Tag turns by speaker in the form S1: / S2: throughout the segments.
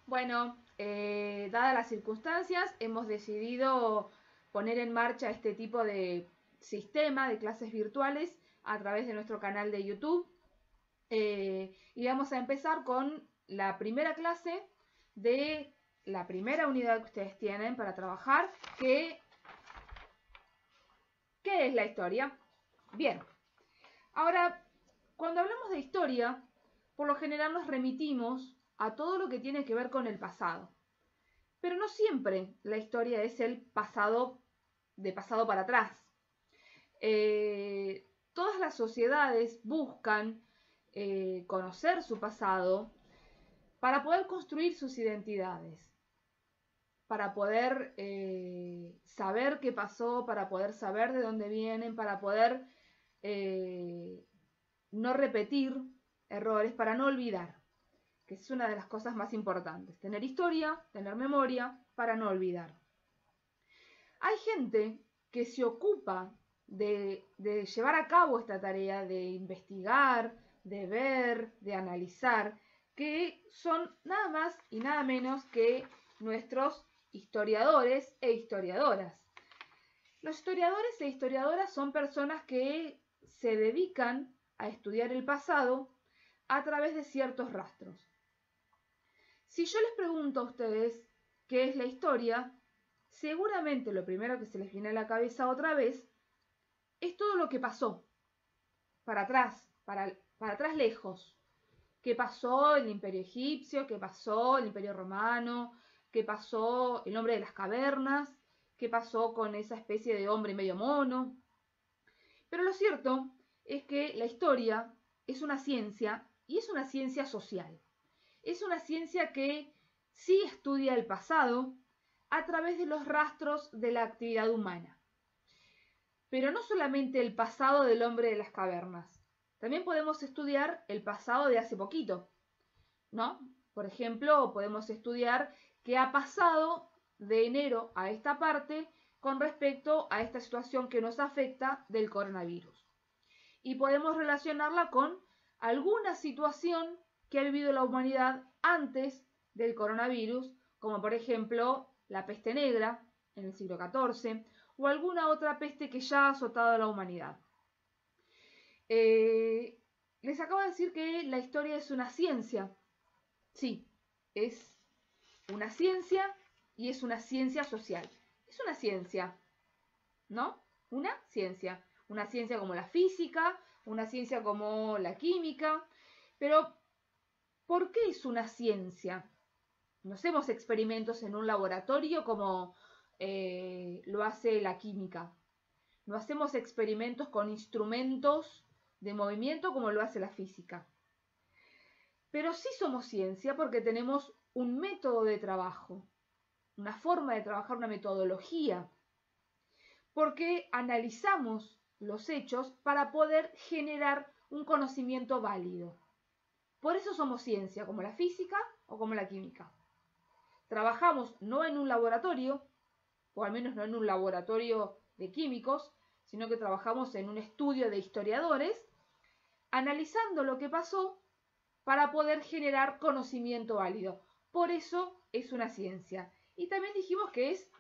S1: Bueno, dadas las circunstancias, hemos decidido poner en marcha este tipo de sistema de clases virtuales a través de nuestro canal de YouTube. Y vamos a empezar con la primera clase de la primera unidad que ustedes tienen para trabajar, ¿qué es la historia? Bien, ahora, cuando hablamos de historia, por lo general nos remitimos a todo lo que tiene que ver con el pasado. Pero no siempre la historia es el pasado de pasado para atrás. Todas las sociedades buscan conocer su pasado para poder construir sus identidades, para poder saber qué pasó, para poder saber de dónde vienen, para poder no repetir errores, para no olvidar, que es una de las cosas más importantes. Tener historia, tener memoria, para no olvidar. Hay gente que se ocupa de llevar a cabo esta tarea, de investigar, de ver, de analizar, que son nada más y nada menos que nuestros historiadores e historiadoras. Los historiadores e historiadoras son personas que se dedican a estudiar el pasado a través de ciertos rastros. Si yo les pregunto a ustedes qué es la historia, seguramente lo primero que se les viene a la cabeza otra vez es todo lo que pasó, para atrás, para atrás lejos. ¿Qué pasó en el Imperio Egipcio? ¿Qué pasó en el Imperio Romano? ¿Qué pasó el hombre de las cavernas? ¿Qué pasó con esa especie de hombre medio mono? Pero lo cierto es que la historia es una ciencia y es una ciencia social. Es una ciencia que sí estudia el pasado a través de los rastros de la actividad humana. Pero no solamente el pasado del hombre de las cavernas. También podemos estudiar el pasado de hace poquito, ¿no? Por ejemplo, podemos estudiar qué ha pasado de enero a esta parte con respecto a esta situación que nos afecta del coronavirus. Y podemos relacionarla con alguna situación que ha vivido la humanidad antes del coronavirus, como por ejemplo la peste negra en el siglo XIV o alguna otra peste que ya ha azotado a la humanidad. Les acabo de decir que la historia es una ciencia. Sí, es una ciencia y es una ciencia social. Es una ciencia, ¿no? Una ciencia. Una ciencia como la física, una ciencia como la química. Pero, ¿por qué es una ciencia? No hacemos experimentos en un laboratorio como lo hace la química. No hacemos experimentos con instrumentos de movimiento como lo hace la física. Pero sí somos ciencia porque tenemos un método de trabajo, una forma de trabajar, una metodología, porque analizamos los hechos para poder generar un conocimiento válido. Por eso somos ciencia, como la física o como la química. Trabajamos no en un laboratorio, o al menos no en un laboratorio de químicos, sino que trabajamos en un estudio de historiadores, analizando lo que pasó para poder generar conocimiento válido. Por eso es una ciencia. Y también dijimos que es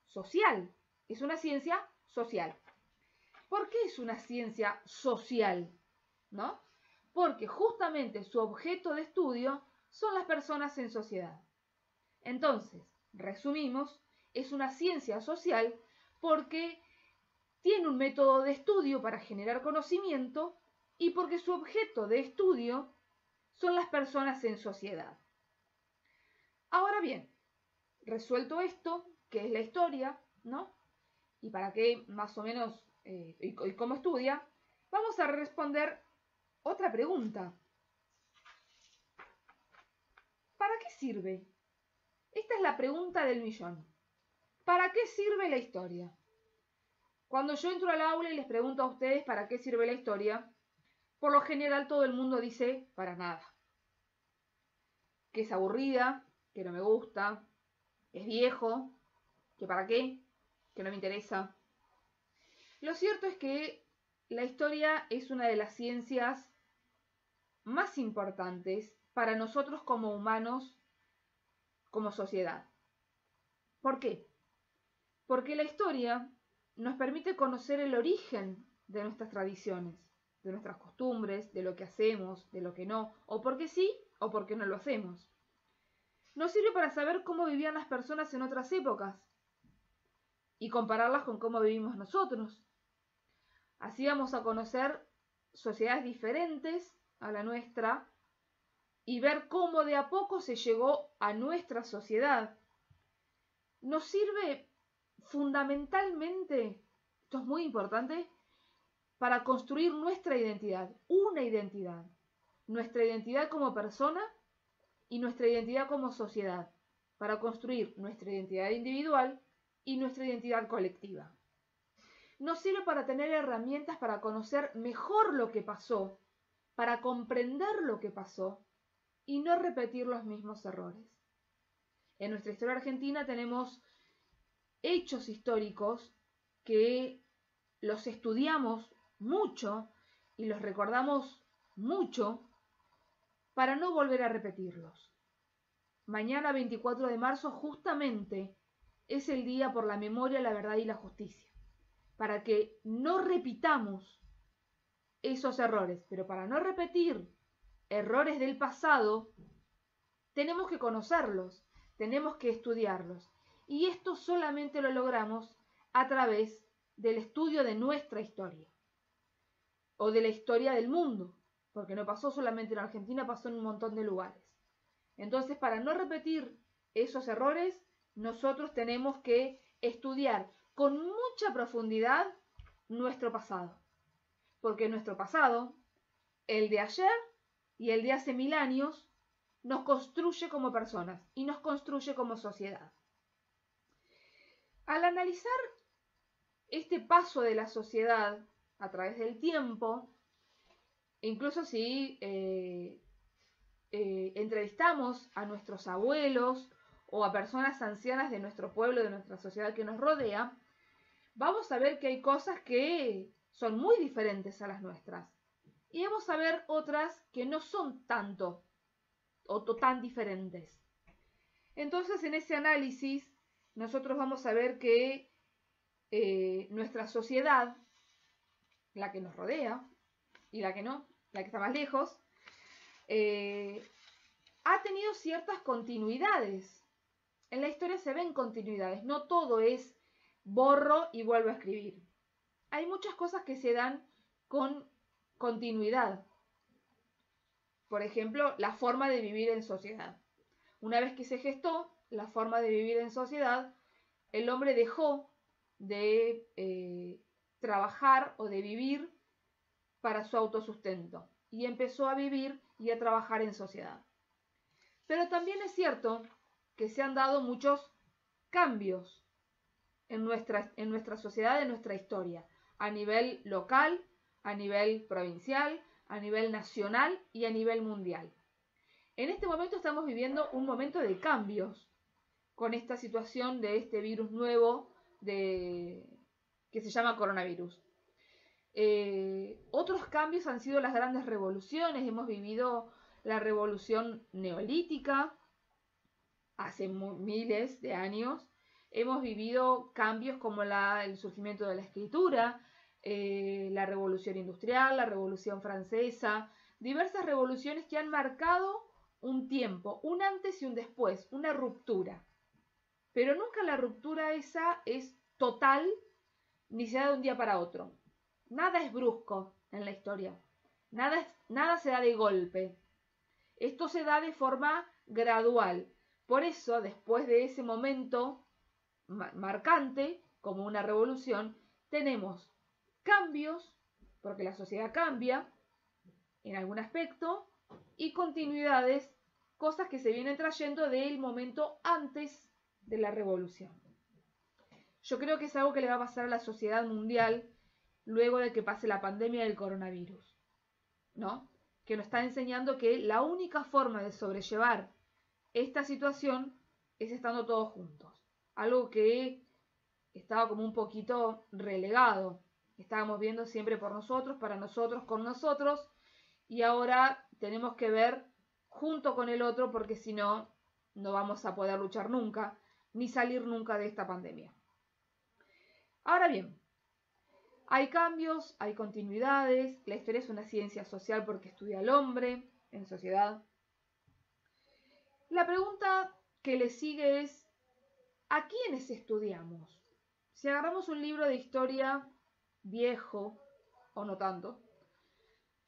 S1: social, es una ciencia social. ¿Por qué es una ciencia social? ¿No? Porque justamente su objeto de estudio son las personas en sociedad. Entonces, resumimos, es una ciencia social porque tiene un método de estudio para generar conocimiento y porque su objeto de estudio son las personas en sociedad. Ahora bien, resuelto esto, ¿qué es la historia? ¿No? Y para qué más o menos y cómo estudia, vamos a responder otra pregunta. ¿Para qué sirve? Esta es la pregunta del millón. ¿Para qué sirve la historia? Cuando yo entro al aula y les pregunto a ustedes para qué sirve la historia, por lo general todo el mundo dice para nada. Que es aburrida, que no me gusta, es viejo, que para qué, que no me interesa. Lo cierto es que la historia es una de las ciencias más importantes para nosotros como humanos como sociedad. ¿Por qué? Porque la historia nos permite conocer el origen de nuestras tradiciones, de nuestras costumbres, de lo que hacemos, de lo que no, o porque sí o porque no lo hacemos. Nos sirve para saber cómo vivían las personas en otras épocas y compararlas con cómo vivimos nosotros. Así vamos a conocer sociedades diferentes a la nuestra y ver cómo de a poco se llegó a nuestra sociedad. Nos sirve fundamentalmente, esto es muy importante, para construir nuestra identidad, una identidad, nuestra identidad como persona y nuestra identidad como sociedad, para construir nuestra identidad individual y nuestra identidad colectiva. Nos sirve para tener herramientas para conocer mejor lo que pasó, para comprender lo que pasó y no repetir los mismos errores. En nuestra historia argentina tenemos hechos históricos que los estudiamos mucho y los recordamos mucho para no volver a repetirlos. Mañana 24 de marzo justamente es el día por la memoria, la verdad y la justicia, para que no repitamos esos errores, pero para no repetir errores del pasado, tenemos que conocerlos, tenemos que estudiarlos. Y esto solamente lo logramos a través del estudio de nuestra historia, o de la historia del mundo, porque no pasó solamente en Argentina, pasó en un montón de lugares. Entonces, para no repetir esos errores, nosotros tenemos que estudiar con mucha profundidad nuestro pasado, porque nuestro pasado, el de ayer y el de hace 1000 años, nos construye como personas y nos construye como sociedad. Al analizar este paso de la sociedad a través del tiempo, incluso si entrevistamos a nuestros abuelos o a personas ancianas de nuestro pueblo, de nuestra sociedad que nos rodea, vamos a ver que hay cosas que son muy diferentes a las nuestras. Y vamos a ver otras que no son tanto o tan diferentes. Entonces, en ese análisis, nosotros vamos a ver que nuestra sociedad, la que nos rodea y la que no, la que está más lejos, ha tenido ciertas continuidades. En la historia se ven continuidades, no todo es borro y vuelvo a escribir. Hay muchas cosas que se dan con continuidad. Por ejemplo, la forma de vivir en sociedad. Una vez que se gestó la forma de vivir en sociedad, el hombre dejó de trabajar o de vivir para su autosustento y empezó a vivir y a trabajar en sociedad. Pero también es cierto que se han dado muchos cambios en nuestra sociedad, en nuestra historia, a nivel local, a nivel provincial, a nivel nacional y a nivel mundial. En este momento estamos viviendo un momento de cambios con esta situación de este virus nuevo que se llama coronavirus. Otros cambios han sido las grandes revoluciones. Hemos vivido la revolución neolítica hace miles de años. Hemos vivido cambios como el surgimiento de la escritura, la revolución industrial, la revolución francesa, diversas revoluciones que han marcado un tiempo, un antes y un después, una ruptura. Pero nunca la ruptura esa es total ni se da de un día para otro. Nada es brusco en la historia. Nada se da de golpe. Esto se da de forma gradual. Por eso, después de ese momento marcante, como una revolución, tenemos cambios, porque la sociedad cambia en algún aspecto, y continuidades, cosas que se vienen trayendo del momento antes de la revolución. Yo creo que es algo que le va a pasar a la sociedad mundial luego de que pase la pandemia del coronavirus, ¿no? Que nos está enseñando que la única forma de sobrellevar esta situación es estando todos juntos. Algo que estaba como un poquito relegado. Estábamos viendo siempre por nosotros, para nosotros, con nosotros, y ahora tenemos que ver junto con el otro porque si no no vamos a poder luchar nunca, ni salir nunca de esta pandemia. Ahora bien, hay cambios, hay continuidades, la historia es una ciencia social porque estudia al hombre en sociedad. La pregunta que le sigue es, ¿a quiénes estudiamos? Si agarramos un libro de historia viejo, o no tanto,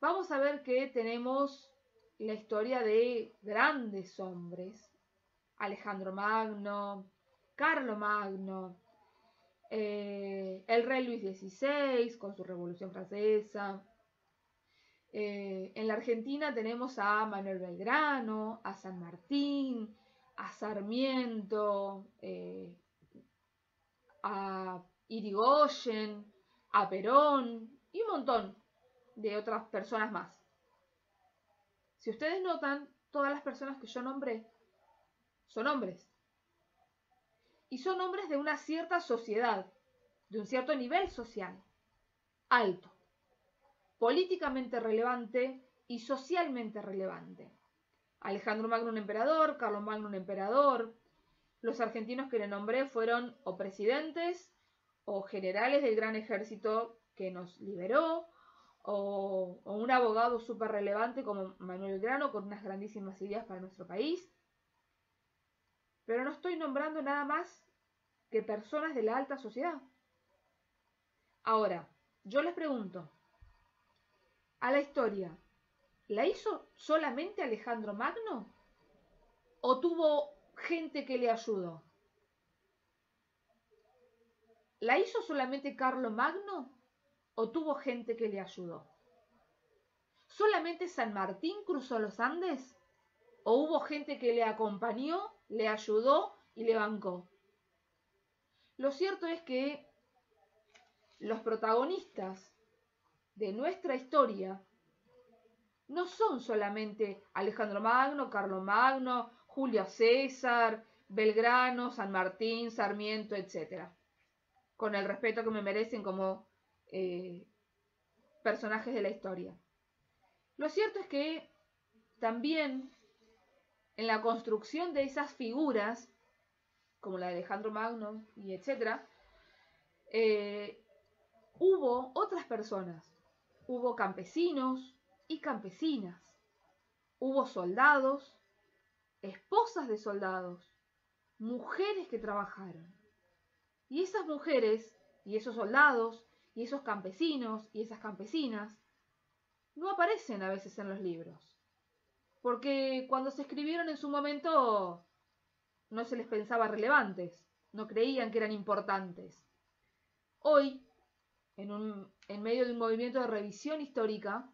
S1: vamos a ver que tenemos la historia de grandes hombres, Alejandro Magno, Carlomagno, el rey Luis XVI con su Revolución Francesa. En la Argentina tenemos a Manuel Belgrano, a San Martín, a Sarmiento, a Irigoyen, a Perón y un montón de otras personas más. Si ustedes notan, todas las personas que yo nombré son hombres. Y son hombres de una cierta sociedad, de un cierto nivel social, alto, políticamente relevante y socialmente relevante. Alejandro Magno un emperador, Carlomagno un emperador. Los argentinos que le nombré fueron o presidentes o generales del gran ejército que nos liberó, o un abogado súper relevante como Manuel Belgrano con unas grandísimas ideas para nuestro país. Pero no estoy nombrando nada más que personas de la alta sociedad. Ahora, yo les pregunto, ¿a la historia la hizo solamente Alejandro Magno? ¿O tuvo gente que le ayudó? ¿La hizo solamente Carlomagno? ¿O tuvo gente que le ayudó? ¿Solamente San Martín cruzó los Andes? ¿O hubo gente que le acompañó, le ayudó y le bancó? Lo cierto es que los protagonistas de nuestra historia no son solamente Alejandro Magno, Carlomagno, Julio César, Belgrano, San Martín, Sarmiento, etc. Con el respeto que me merecen como personajes de la historia. Lo cierto es que también en la construcción de esas figuras, como la de Alejandro Magno y etc., hubo otras personas. Hubo campesinos y campesinas. Hubo soldados, esposas de soldados, mujeres que trabajaron. Y esas mujeres, y esos soldados, y esos campesinos, y esas campesinas, no aparecen a veces en los libros. Porque cuando se escribieron en su momento no se les pensaba relevantes, no creían que eran importantes. Hoy, en medio de un movimiento de revisión histórica,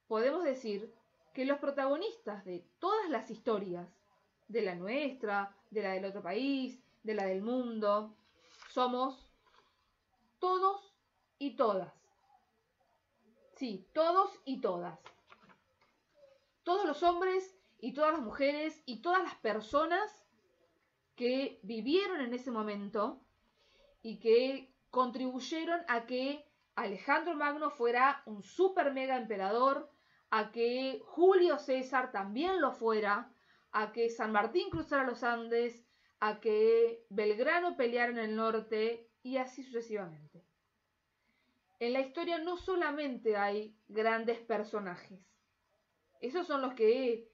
S1: podemos decir que los protagonistas de todas las historias, de la nuestra, de la del otro país, de la del mundo, somos todos y todas. Sí, todos y todas. Todos los hombres y todas las mujeres y todas las personas que vivieron en ese momento y que contribuyeron a que Alejandro Magno fuera un super mega emperador, a que Julio César también lo fuera, a que San Martín cruzara los Andes, a que Belgrano peleara en el norte y así sucesivamente. En la historia no solamente hay grandes personajes, esos son los que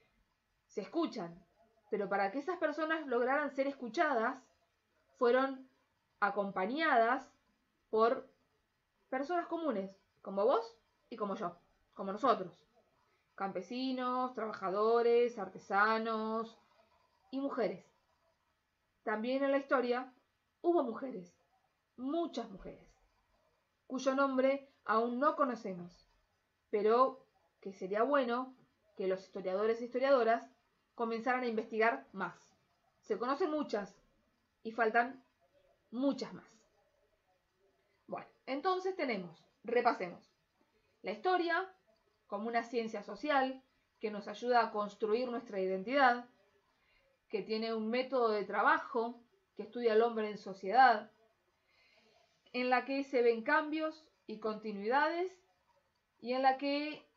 S1: se escuchan, pero para que esas personas lograran ser escuchadas, fueron acompañadas por personas comunes, como vos y como yo, como nosotros. Campesinos, trabajadores, artesanos y mujeres. También en la historia hubo mujeres, muchas mujeres, cuyo nombre aún no conocemos, pero que sería bueno que los historiadores e historiadoras comenzaran a investigar más. Se conocen muchas y faltan muchas más. Bueno, entonces repasemos, la historia como una ciencia social que nos ayuda a construir nuestra identidad, que tiene un método de trabajo que estudia al hombre en sociedad, en la que se ven cambios y continuidades y en la que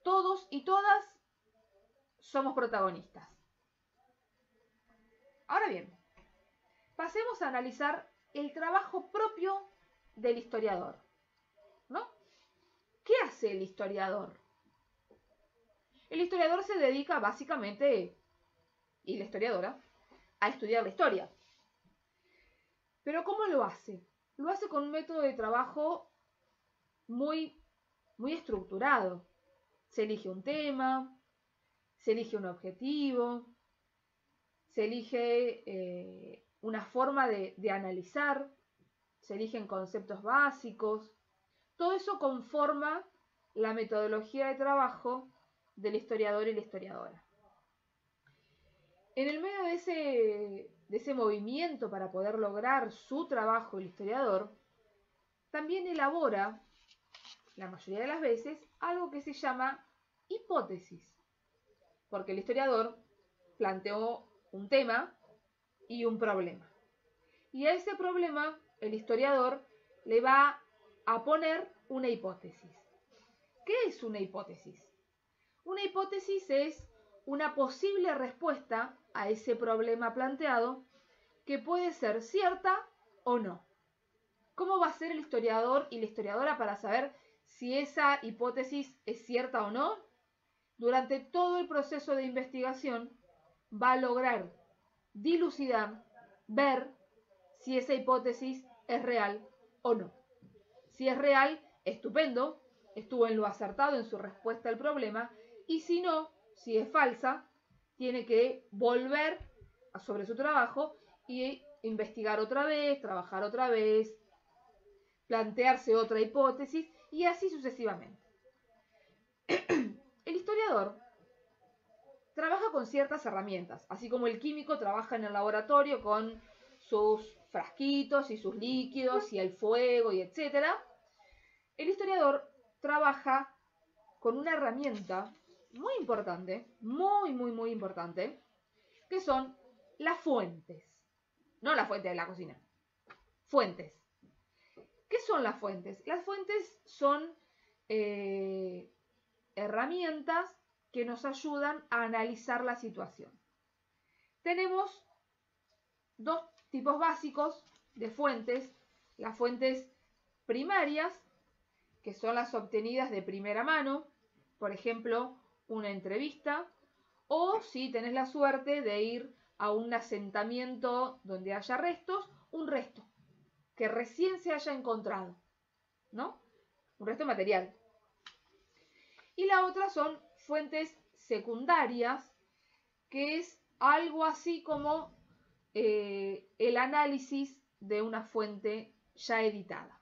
S1: todos y todas somos protagonistas. Ahora bien, pasemos a analizar el trabajo propio del historiador, ¿no? ¿Qué hace el historiador? El historiador se dedica básicamente, y la historiadora, a estudiar la historia. Pero ¿cómo lo hace? Lo hace con un método de trabajo muy estructurado. Se elige un tema, se elige un objetivo, se elige una forma de analizar, se eligen conceptos básicos. Todo eso conforma la metodología de trabajo del historiador y la historiadora. En el medio de ese movimiento para poder lograr su trabajo el historiador, también elabora, la mayoría de las veces, algo que se llama hipótesis. Porque el historiador planteó un tema y un problema. Y a ese problema el historiador le va a poner una hipótesis. ¿Qué es una hipótesis? Una hipótesis es una posible respuesta a ese problema planteado que puede ser cierta o no. ¿Cómo va a ser el historiador y la historiadora para saber si esa hipótesis es cierta o no? Durante todo el proceso de investigación va a lograr dilucidar, ver si esa hipótesis es real o no. Si es real, estupendo, estuvo en lo acertado en su respuesta al problema, y si no, si es falsa, tiene que volver sobre su trabajo y investigar otra vez, trabajar otra vez, plantearse otra hipótesis y así sucesivamente. El historiador trabaja con ciertas herramientas, así como el químico trabaja en el laboratorio con sus frasquitos y sus líquidos y el fuego y etcétera. El historiador trabaja con una herramienta muy importante, muy importante, que son las fuentes. No la fuente de la cocina, fuentes. ¿Qué son las fuentes? Las fuentes son herramientas que nos ayudan a analizar la situación. Tenemos dos tipos básicos de fuentes. Las fuentes primarias, que son las obtenidas de primera mano, por ejemplo, una entrevista, o si tenés la suerte de ir a un asentamiento donde haya restos, un resto que recién se haya encontrado, ¿no? Un resto material. Y la otra son fuentes secundarias, que es algo así como el análisis de una fuente ya editada.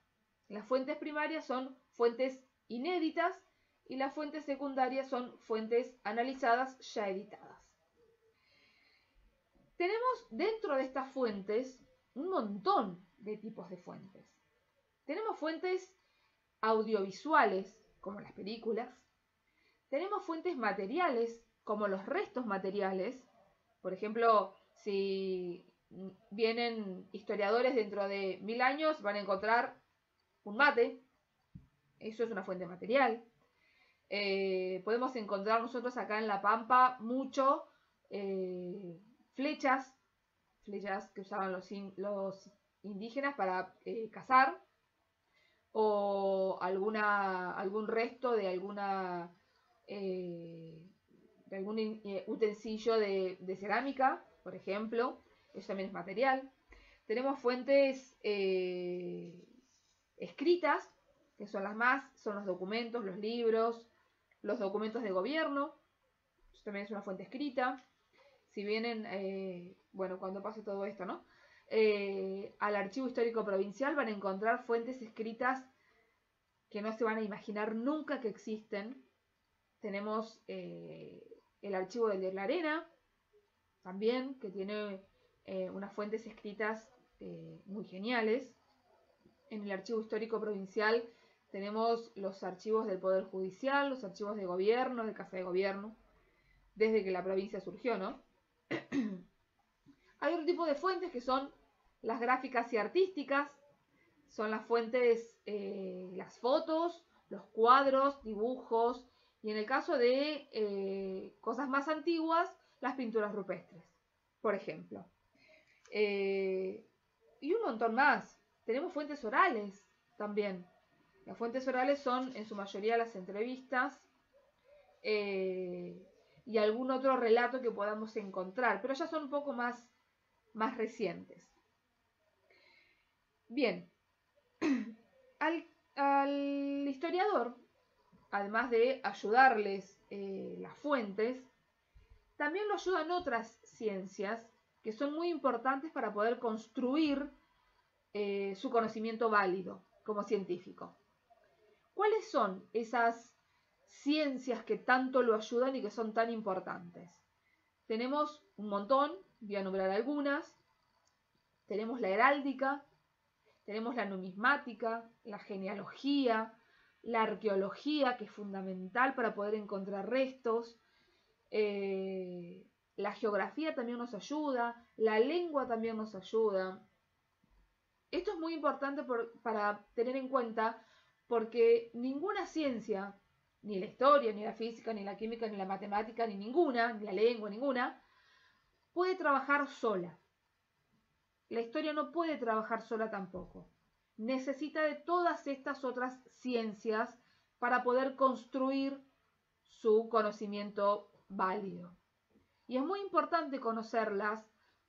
S1: Las fuentes primarias son fuentes inéditas y las fuentes secundarias son fuentes analizadas ya editadas. Tenemos dentro de estas fuentes un montón de tipos de fuentes. Tenemos fuentes audiovisuales, como las películas. Tenemos fuentes materiales, como los restos materiales. Por ejemplo, si vienen historiadores dentro de 1000 años, van a encontrar un mate. Eso es una fuente material. Podemos encontrar nosotros acá en La Pampa mucho flechas que usaban los indígenas para cazar, o algún resto de algún utensilio de cerámica, por ejemplo. Eso también es material. Tenemos fuentes escritas, que son son los documentos, los libros, los documentos de gobierno. Eso también es una fuente escrita. Si vienen, cuando pase todo esto, ¿no? Al Archivo Histórico Provincial van a encontrar fuentes escritas que no se van a imaginar nunca que existen. Tenemos el Archivo del de la Arena, también, que tiene unas fuentes escritas muy geniales. En el Archivo Histórico Provincial tenemos los archivos del Poder Judicial, los archivos de gobierno, de Casa de Gobierno, desde que la provincia surgió, ¿no? Hay otro tipo de fuentes que son las gráficas y artísticas. Son las fuentes, las fotos, los cuadros, dibujos, y en el caso de cosas más antiguas, las pinturas rupestres, por ejemplo. y un montón más. Tenemos fuentes orales también. Las fuentes orales son en su mayoría las entrevistas y algún otro relato que podamos encontrar, pero ya son un poco más recientes. Bien, al historiador, además de ayudarles las fuentes, también lo ayudan otras ciencias que son muy importantes para poder construir su conocimiento válido como científico. ¿Cuáles son esas ciencias que tanto lo ayudan y que son tan importantes? Tenemos un montón, voy a nombrar algunas. Tenemos la heráldica, tenemos la numismática, la genealogía, la arqueología, que es fundamental para poder encontrar restos. La geografía también nos ayuda, la lengua también nos ayuda. Esto es muy importante para tener en cuenta porque ninguna ciencia, ni la historia, ni la física, ni la química, ni la matemática, ni ninguna, ni la lengua, ninguna, puede trabajar sola. La historia no puede trabajar sola tampoco. Necesita de todas estas otras ciencias para poder construir su conocimiento válido. Y es muy importante conocerlas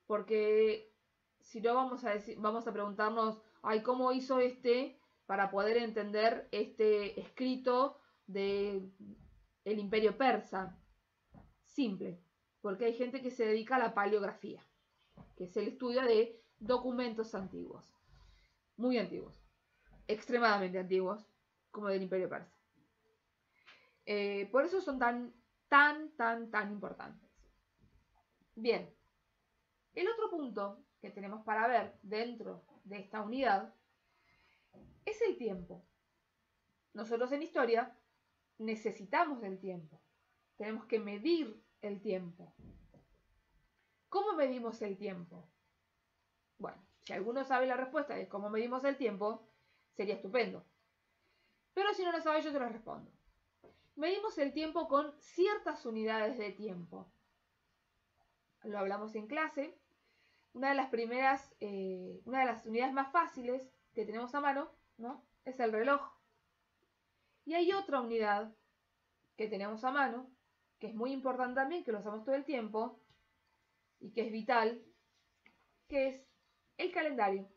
S1: porque si no vamos a preguntarnos, ay, ¿cómo hizo para poder entender este escrito del Imperio Persa? Simple, porque hay gente que se dedica a la paleografía, que es el estudio de documentos antiguos, muy antiguos, extremadamente antiguos, como del Imperio Persa. Por eso son tan importantes. Bien, el otro punto que tenemos para ver dentro de esta unidad es el tiempo. Nosotros en historia necesitamos del tiempo. Tenemos que medir el tiempo. ¿Cómo medimos el tiempo? Bueno, si alguno sabe la respuesta de cómo medimos el tiempo, sería estupendo. Pero si no lo sabe, yo te lo respondo. Medimos el tiempo con ciertas unidades de tiempo. Lo hablamos en clase. Una de las unidades más fáciles que tenemos a mano, ¿no?, es el reloj. Y hay otra unidad que tenemos a mano, que es muy importante también, que lo usamos todo el tiempo y que es vital, que es el calendario.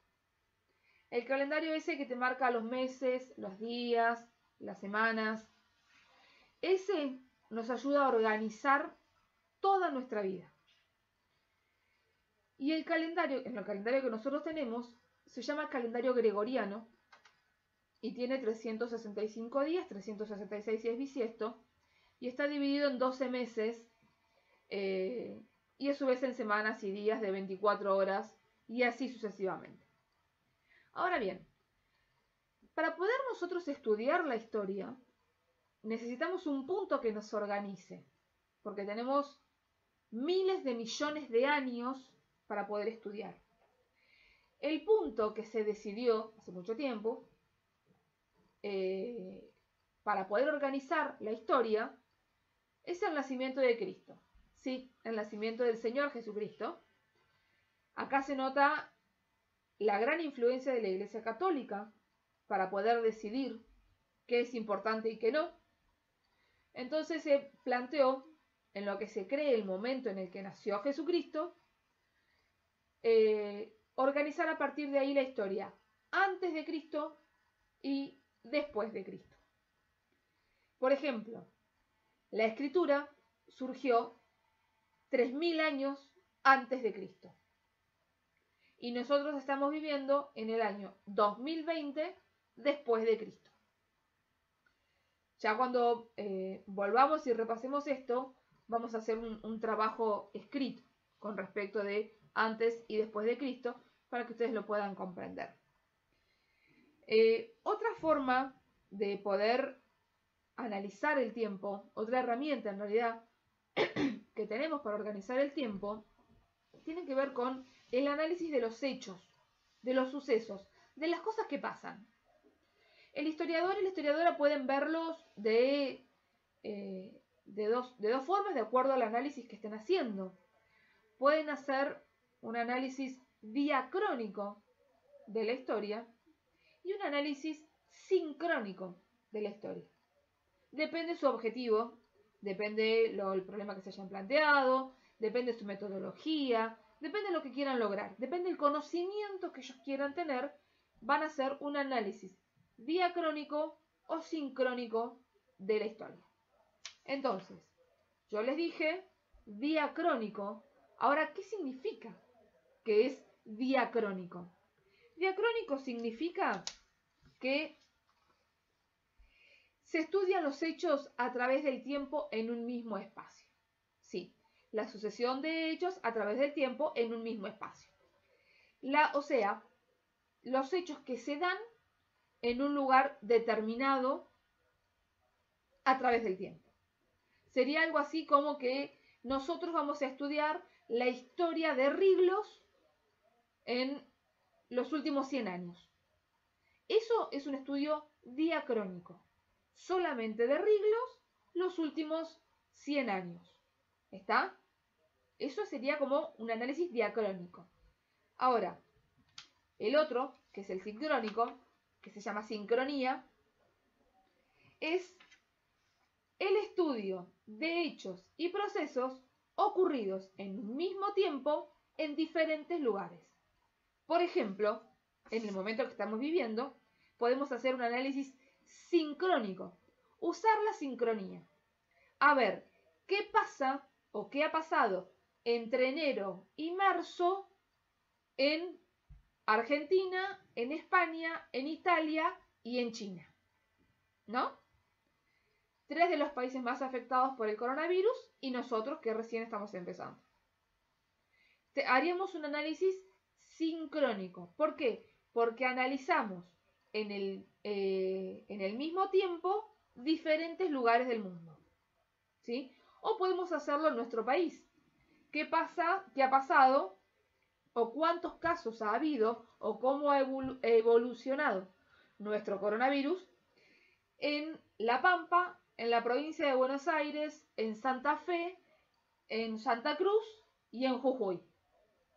S1: El calendario ese que te marca los meses, los días, las semanas. Ese nos ayuda a organizar toda nuestra vida. Y el calendario que nosotros tenemos, se llama calendario gregoriano y tiene 365 días, 366 si es bisiesto, y está dividido en 12 meses y a su vez en semanas y días de 24 horas y así sucesivamente. Ahora bien, para poder nosotros estudiar la historia, necesitamos un punto que nos organice, porque tenemos miles de millones de años para poder estudiar. El punto que se decidió hace mucho tiempo para poder organizar la historia es el nacimiento de Cristo. Sí, el nacimiento del Señor Jesucristo. Acá se nota la gran influencia de la Iglesia Católica para poder decidir qué es importante y qué no. Entonces se planteó, en lo que se cree el momento en el que nació Jesucristo, organizar a partir de ahí la historia antes de Cristo y después de Cristo. Por ejemplo, la escritura surgió 3000 años antes de Cristo. Y nosotros estamos viviendo en el año 2020 después de Cristo. Ya cuando volvamos y repasemos esto, vamos a hacer un trabajo escrito con respecto de antes y después de Cristo para que ustedes lo puedan comprender. Otra forma de poder analizar el tiempo, otra herramienta en realidad que tenemos para organizar el tiempo, tiene que ver con el análisis de los hechos, de los sucesos, de las cosas que pasan. El historiador y la historiadora pueden verlos de dos formas de acuerdo al análisis que estén haciendo. Pueden hacer un análisis diacrónico de la historia y un análisis sincrónico de la historia. Depende de su objetivo, depende el problema que se hayan planteado, depende de su metodología, depende de lo que quieran lograr, depende del conocimiento que ellos quieran tener, van a hacer un análisis diacrónico o sincrónico de la historia. Entonces, yo les dije diacrónico. Ahora, ¿qué significa que es diacrónico? Diacrónico significa que se estudian los hechos a través del tiempo en un mismo espacio. Sí, la sucesión de hechos a través del tiempo en un mismo espacio. O sea, los hechos que se dan en un lugar determinado a través del tiempo. Sería algo así como que nosotros vamos a estudiar la historia de Riglos en los últimos 100 años. Eso es un estudio diacrónico. Solamente de Riglos los últimos 100 años. ¿Está? Eso sería como un análisis diacrónico. Ahora, el otro, que es el sincrónico, que se llama sincronía, es el estudio de hechos y procesos ocurridos en un mismo tiempo en diferentes lugares. Por ejemplo, en el momento que estamos viviendo, podemos hacer un análisis sincrónico, usar la sincronía. A ver, ¿qué pasa o qué ha pasado entre enero y marzo en Argentina, en España, en Italia y en China? ¿No? 3 de los países más afectados por el coronavirus y nosotros que recién estamos empezando. Haríamos un análisis sincrónico. ¿Por qué? Porque analizamos en el mismo tiempo diferentes lugares del mundo. ¿Sí? O podemos hacerlo en nuestro país. ¿Qué pasa? ¿Qué ha pasado? ¿O cuántos casos ha habido? ¿O cómo ha evolucionado nuestro coronavirus en La Pampa, en la provincia de Buenos Aires, en Santa Fe, en Santa Cruz y en Jujuy?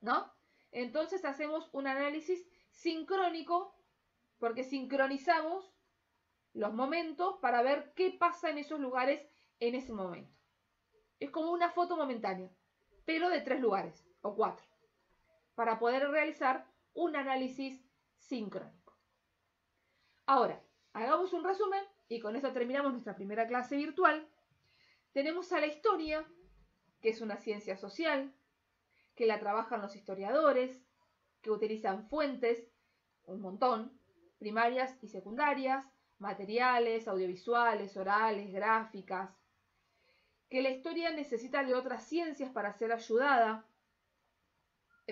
S1: ¿No? Entonces hacemos un análisis sincrónico porque sincronizamos los momentos para ver qué pasa en esos lugares en ese momento. Es como una foto momentánea, pero de 3 lugares o 4, para poder realizar un análisis sincrónico. Ahora, hagamos un resumen y con esto terminamos nuestra primera clase virtual. Tenemos a la historia, que es una ciencia social, que la trabajan los historiadores, que utilizan fuentes, un montón, primarias y secundarias, materiales, audiovisuales, orales, gráficas, que la historia necesita de otras ciencias para ser ayudada,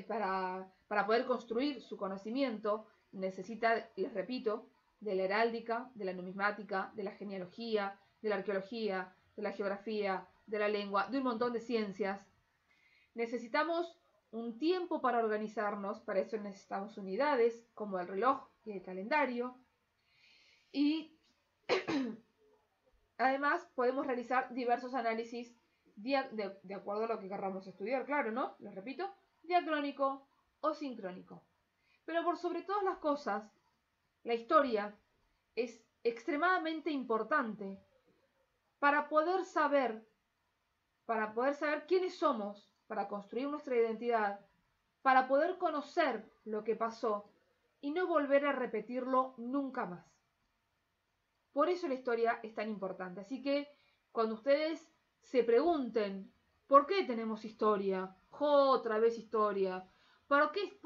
S1: para poder construir su conocimiento, necesita, les repito, de la heráldica, de la numismática, de la genealogía, de la arqueología, de la geografía, de la lengua, de un montón de ciencias. Necesitamos un tiempo para organizarnos, para eso necesitamos unidades como el reloj y el calendario. Y además podemos realizar diversos análisis de acuerdo a lo que querramos estudiar, claro, ¿no? Les repito, diacrónico o sincrónico. Pero por sobre todas las cosas, la historia es extremadamente importante para poder saber quiénes somos, para construir nuestra identidad, para poder conocer lo que pasó y no volver a repetirlo nunca más. Por eso la historia es tan importante. Así que cuando ustedes se pregunten, ¿por qué tenemos historia? Otra vez historia. ¿Para qué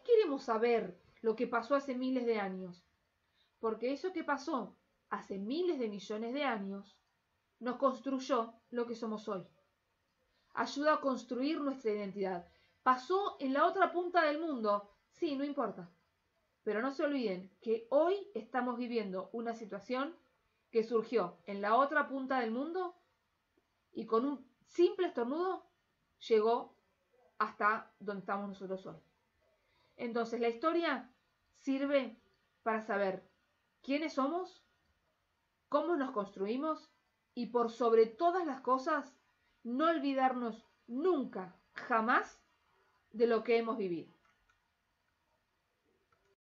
S1: queremos saber lo que pasó hace miles de años? Porque eso que pasó hace miles de millones de años nos construyó lo que somos hoy. Ayuda a construir nuestra identidad. Pasó en la otra punta del mundo, sí, no importa. Pero no se olviden que hoy estamos viviendo una situación que surgió en la otra punta del mundo y con un simple estornudo llegó hasta donde estamos nosotros hoy. Entonces la historia sirve para saber quiénes somos, cómo nos construimos y por sobre todas las cosas no olvidarnos nunca, jamás de lo que hemos vivido.